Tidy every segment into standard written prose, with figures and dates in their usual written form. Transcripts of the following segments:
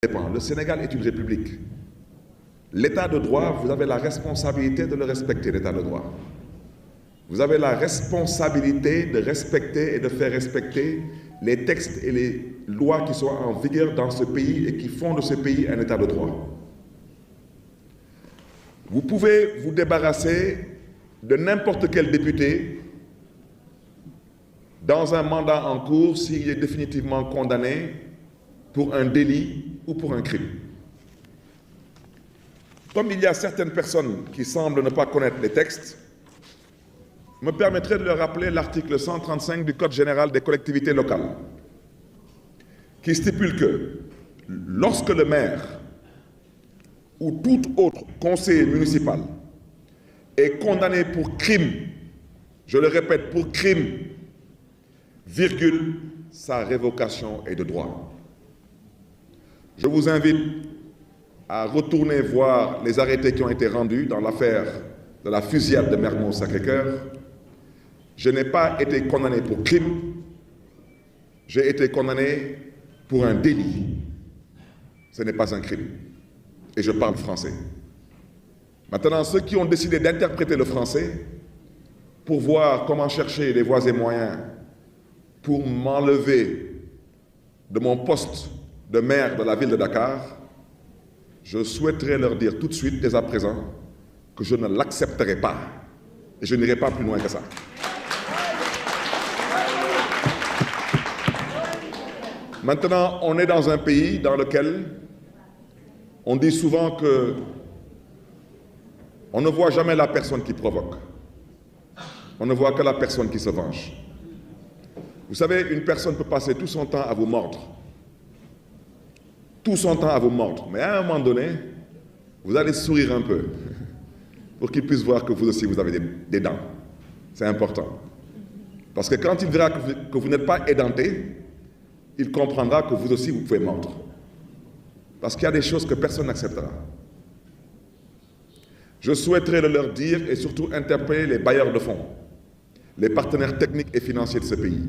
Le Sénégal est une république. L'état de droit, vous avez la responsabilité de le respecter, l'état de droit. Vous avez la responsabilité de respecter et de faire respecter les textes et les lois qui sont en vigueur dans ce pays et qui font de ce pays un état de droit. Vous pouvez vous débarrasser de n'importe quel député dans un mandat en cours s'il est définitivement condamné pour un délit ou pour un crime. Comme il y a certaines personnes qui semblent ne pas connaître les textes, je me permettrai de leur rappeler l'article 135 du Code général des collectivités locales, qui stipule que lorsque le maire ou tout autre conseiller municipal est condamné pour crime, je le répète, pour crime, virgule, sa révocation est de droit. Je vous invite à retourner voir les arrêtés qui ont été rendus dans l'affaire de la fusillade de Mermoz-Sacré-Cœur. Je n'ai pas été condamné pour crime, j'ai été condamné pour un délit. Ce n'est pas un crime. Et je parle français. Maintenant, ceux qui ont décidé d'interpréter le français pour voir comment chercher les voies et moyens pour m'enlever de mon poste de maire de la ville de Dakar, je souhaiterais leur dire tout de suite, dès à présent, que je ne l'accepterai pas. Et je n'irai pas plus loin que ça. Maintenant, on est dans un pays dans lequel on dit souvent que on ne voit jamais la personne qui provoque. On ne voit que la personne qui se venge. Vous savez, une personne peut passer tout son temps à vous mordre. Tout son temps à vous mordre. Mais à un moment donné, vous allez sourire un peu pour qu'il puisse voir que vous aussi, vous avez des dents. C'est important. Parce que quand il verra que vous n'êtes pas édenté, il comprendra que vous aussi, vous pouvez mordre. Parce qu'il y a des choses que personne n'acceptera. Je souhaiterais leur dire et surtout interpeller les bailleurs de fonds, les partenaires techniques et financiers de ce pays.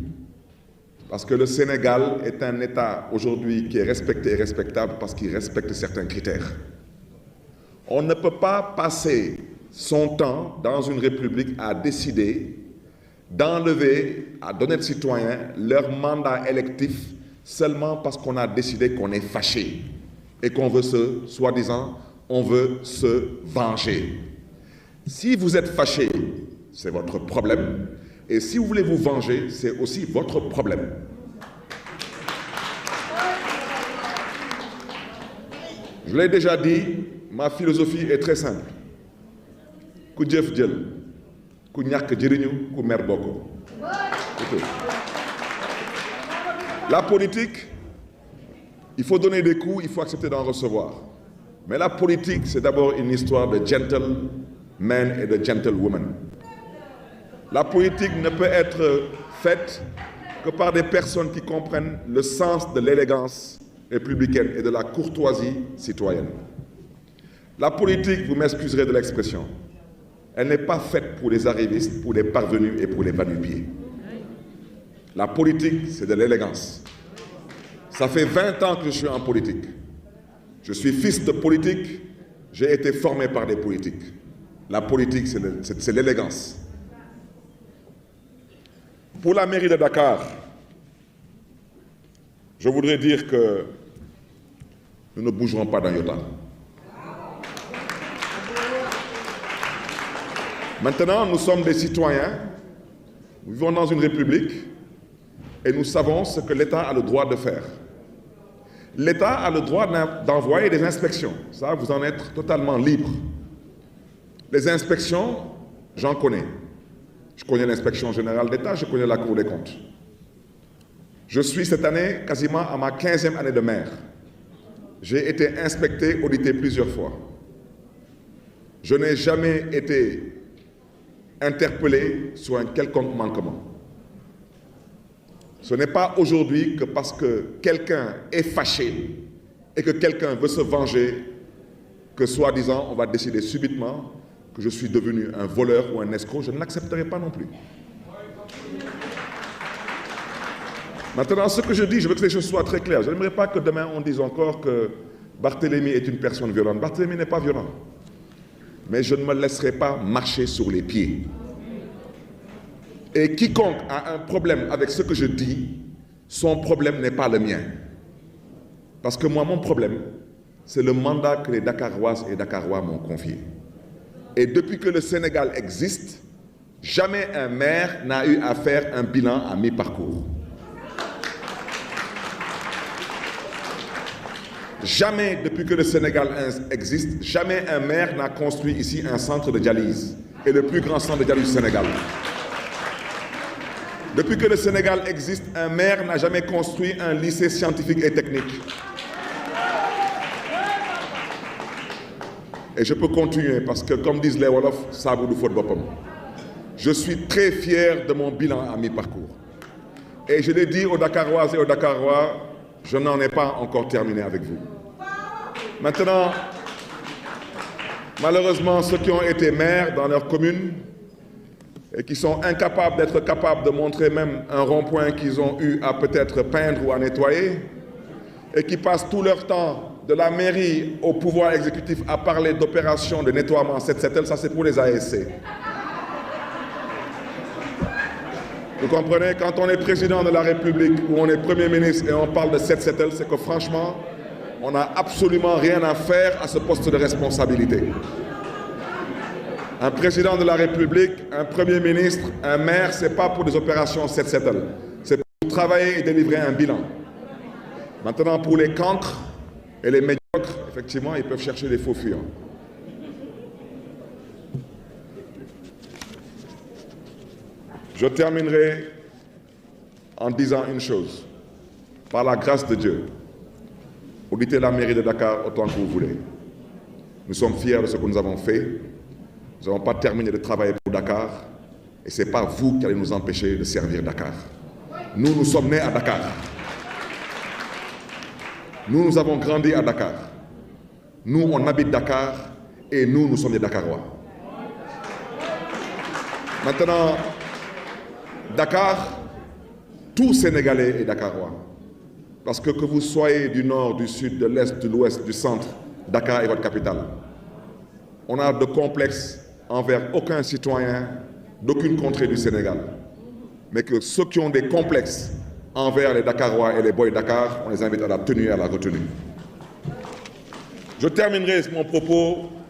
Parce que le Sénégal est un État aujourd'hui qui est respecté et respectable parce qu'il respecte certains critères. On ne peut pas passer son temps dans une république à décider d'enlever à d'honnêtes citoyens leur mandat électif seulement parce qu'on a décidé qu'on est fâché et qu'on veut soi-disant, on veut se venger. Si vous êtes fâché, c'est votre problème. Et si vous voulez vous venger, c'est aussi votre problème. Je l'ai déjà dit, ma philosophie est très simple. Ku jëf jël, ku ñàkk jëriñu, ku mer bokk. La politique, il faut donner des coups, il faut accepter d'en recevoir. Mais la politique, c'est d'abord une histoire de gentlemen et de gentlewomen. La politique ne peut être faite que par des personnes qui comprennent le sens de l'élégance républicaine et de la courtoisie citoyenne. La politique, vous m'excuserez de l'expression, elle n'est pas faite pour les arrivistes, pour les parvenus et pour les va-nu-pieds. La politique, c'est de l'élégance. Ça fait 20 ans que je suis en politique. Je suis fils de politique, j'ai été formé par des politiques. La politique, c'est l'élégance. Pour la mairie de Dakar, je voudrais dire que nous ne bougerons pas d'un iota. Maintenant, nous sommes des citoyens, nous vivons dans une république et nous savons ce que l'État a le droit de faire. L'État a le droit d'envoyer des inspections, ça vous en êtes totalement libre. Les inspections, j'en connais. Je connais l'inspection générale d'État, je connais la Cour des comptes. Je suis cette année quasiment à ma 15e année de maire. J'ai été inspecté, audité plusieurs fois. Je n'ai jamais été interpellé sur un quelconque manquement. Ce n'est pas aujourd'hui que parce que quelqu'un est fâché et que quelqu'un veut se venger que soi-disant on va décider subitement que je suis devenu un voleur ou un escroc. Je ne l'accepterai pas non plus. Maintenant, ce que je dis, je veux que les choses soient très claires. Je n'aimerais pas que demain on dise encore que Barthélemy est une personne violente. Barthélemy n'est pas violent. Mais je ne me laisserai pas marcher sur les pieds. Et quiconque a un problème avec ce que je dis, son problème n'est pas le mien. Parce que moi, mon problème, c'est le mandat que les Dakaroises et Dakarois m'ont confié. Et depuis que le Sénégal existe, jamais un maire n'a eu à faire un bilan à mi-parcours. Jamais, depuis que le Sénégal existe, jamais un maire n'a construit ici un centre de dialyse, et le plus grand centre de dialyse du Sénégal. Depuis que le Sénégal existe, un maire n'a jamais construit un lycée scientifique et technique. Et je peux continuer parce que, comme disent les Wolofs, ça vous faut de bopam. Je suis très fier de mon bilan à mi-parcours. Et je l'ai dit aux Dakaroises et aux Dakarois, je n'en ai pas encore terminé avec vous. Maintenant, malheureusement, ceux qui ont été maires dans leur commune et qui sont incapables d'être capables de montrer même un rond-point qu'ils ont eu à peut-être peindre ou à nettoyer, et qui passent tout leur temps de la mairie au pouvoir exécutif à parler d'opérations de nettoiement 7-7L, ça c'est pour les ASC. Vous comprenez, quand on est président de la République ou on est Premier ministre et on parle de 7-7L, c'est que franchement, on n'a absolument rien à faire à ce poste de responsabilité. Un président de la République, un Premier ministre, un maire, ce n'est pas pour des opérations 7-7L. C'est pour travailler et délivrer un bilan. Maintenant, pour les cancres et les médiocres, effectivement, ils peuvent chercher des faux fuyants. Je terminerai en disant une chose. Par la grâce de Dieu, auditez la mairie de Dakar autant que vous voulez. Nous sommes fiers de ce que nous avons fait. Nous n'avons pas terminé de travailler pour Dakar. Et ce n'est pas vous qui allez nous empêcher de servir Dakar. Nous, nous sommes nés à Dakar. Nous, nous avons grandi à Dakar. Nous, on habite Dakar et nous, nous sommes des Dakarois. Maintenant, Dakar, tout Sénégalais est Dakarois. Parce que vous soyez du nord, du sud, de l'est, de l'ouest, du centre, Dakar est votre capitale. On a de complexes envers aucun citoyen d'aucune contrée du Sénégal. Mais que ceux qui ont des complexes envers les Dakarois et les boys Dakar, on les invite à la tenue et à la retenue. Je terminerai mon propos